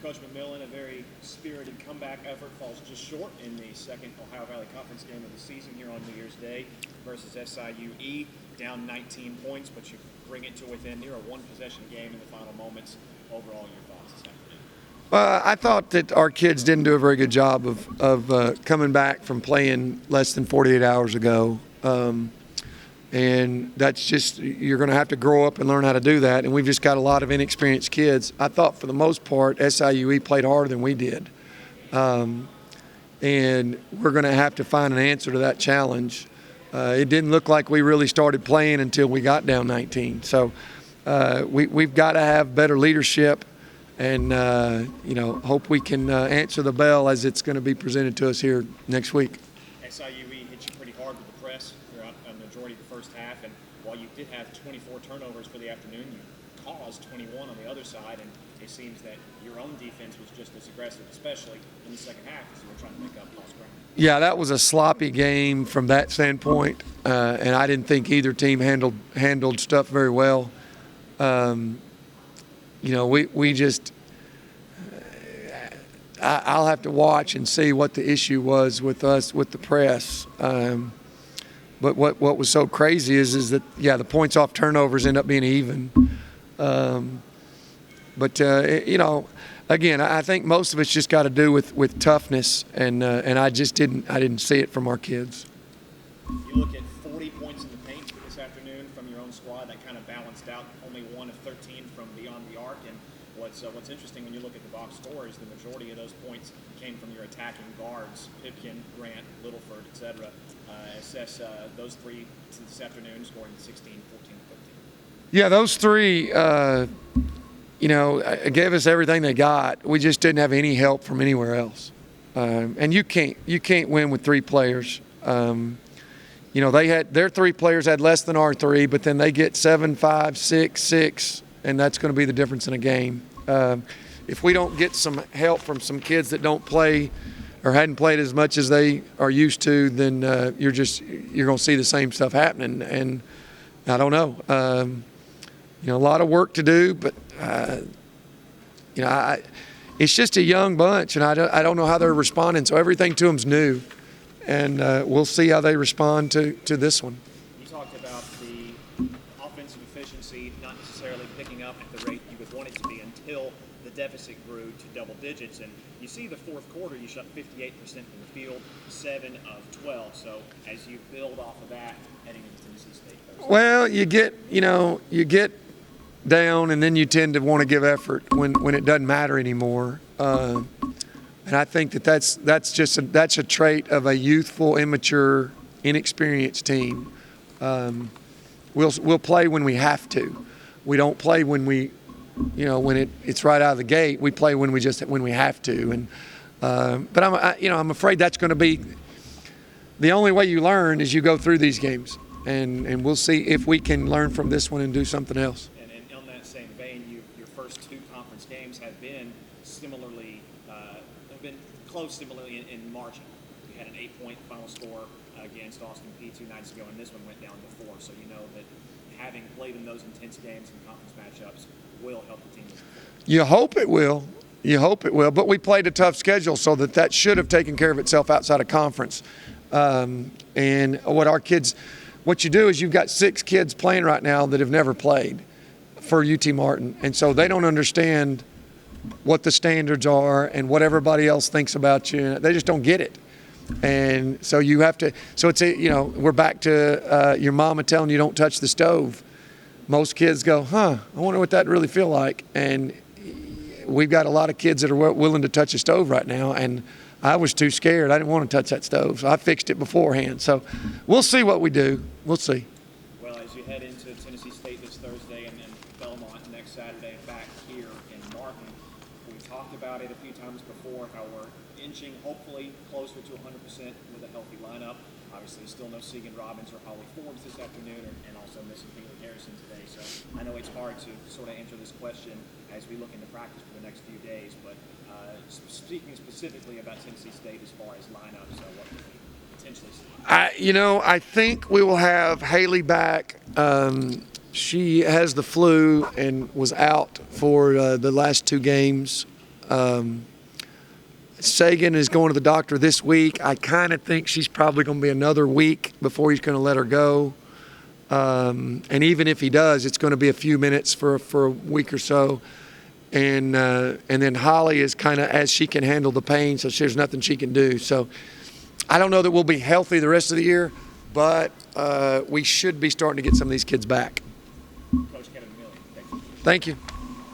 Coach McMillan, a very spirited comeback effort falls just short in the second Ohio Valley Conference game of the season here on New Year's Day versus SIUE, down 19 points, but you bring it to within near a one-possession game in the final moments. Overall, your thoughts this afternoon? I thought that our kids didn't do a very good job of coming back from playing less than 48 hours ago. And that's just, you're going to have to grow up and learn how to do that. And we've just got a lot of inexperienced kids. I thought for the most part, SIUE played harder than we did. And we're going to have to find an answer to that challenge. It didn't look like we really started playing until we got down 19. So we've got to have better leadership and, hope we can answer the bell as it's going to be presented to us here next week. SIUE hit you pretty hard with the press throughout a majority of the first half, and while you did have 24 turnovers for the afternoon, you caused 21 on the other side, and it seems that your own defense was just as aggressive, especially in the second half as you were trying to make up lost ground. Yeah, that was a sloppy game from that standpoint, and I didn't think either team handled stuff very well. We just I'll have to watch and see what the issue was with us with the press. But what was so crazy is that the points off turnovers end up being even. Again, I think most of it's just got to do with toughness, and I didn't see it from our kids. You look at 40 points in the paint this afternoon from your own squad. That kind of balanced out, only 1 of 13 from beyond the arc. And what's interesting when you look at the box score is the majority of those points came from your attacking guards: Pipkin, Grant, Littleford, etc. Assess those three this afternoon, scoring 16, 14, 13. Yeah, those three, gave us everything they got. We just didn't have any help from anywhere else. And you can't win with 3 players. Their 3 players had less than our 3, but then they get 7, 5, 6, 6, and that's going to be the difference in a game. If we don't get some help from some kids that don't play or hadn't played as much as they are used to, then you're going to see the same stuff happening. And I don't know. A lot of work to do, but it's just a young bunch, and I don't know how they're responding. So everything to them's new, and we'll see how they respond to this one. You talked about the offensive efficiency not necessarily picking up at the rate you would want it to be until the deficit grew to double digits, and you see the fourth quarter you shot 58% from the field, 7 of 12. So as you build off of that heading into Tennessee State Thursday. Well, you get down, and then you tend to want to give effort when it doesn't matter anymore. And I think that's a trait of a youthful, immature, inexperienced team. We'll play when we have to. We don't play when when it's right out of the gate. We play when we have to. And but I'm afraid that's going to be the only way you learn is you go through these games, and we'll see if we can learn from this one and do something else. And on that same vein, your first 2 conference games have been similarly in margin. You had an 8-point final score against Austin P 2 nights ago, and this one went down to 4. So you know that having played in those intense games and conference matchups will help the team. You hope it will. But we played a tough schedule, so that should have taken care of itself outside of conference. And what you do is you've got 6 kids playing right now that have never played for UT Martin, and so they don't understand what the standards are and what everybody else thinks about you. They just don't get it. And so you have to, we're back to your mama telling you don't touch the stove. Most kids go, I wonder what that really feel like. And we've got a lot of kids that are willing to touch a stove right now, and I was too scared. I didn't want to touch that stove, so I fixed it beforehand. So we'll see what we do. We'll see. Well, as you head into Tennessee State this Thursday and then Belmont next Saturday back here in Martin, we talked about it a few times before, how we're inching hopefully closer to 100% with a healthy lineup. Obviously, still no Segan Robbins or Holly Forbes this afternoon, and also missing Haley Harrison today. So I know it's hard to sort of answer this question as we look into practice for the next few days, but speaking specifically about Tennessee State as far as lineups, what could we potentially see? I think we will have Haley back. She has the flu and was out for the last 2 games. Sagan is going to the doctor this week. I kind of think she's probably going to be another week before he's going to let her go. And even if he does, it's going to be a few minutes for a week or so. And then Holly is kind of as she can handle the pain, so there's nothing she can do. So I don't know that we'll be healthy the rest of the year, but we should be starting to get some of these kids back. Coach Kevin McMillan, Thank you.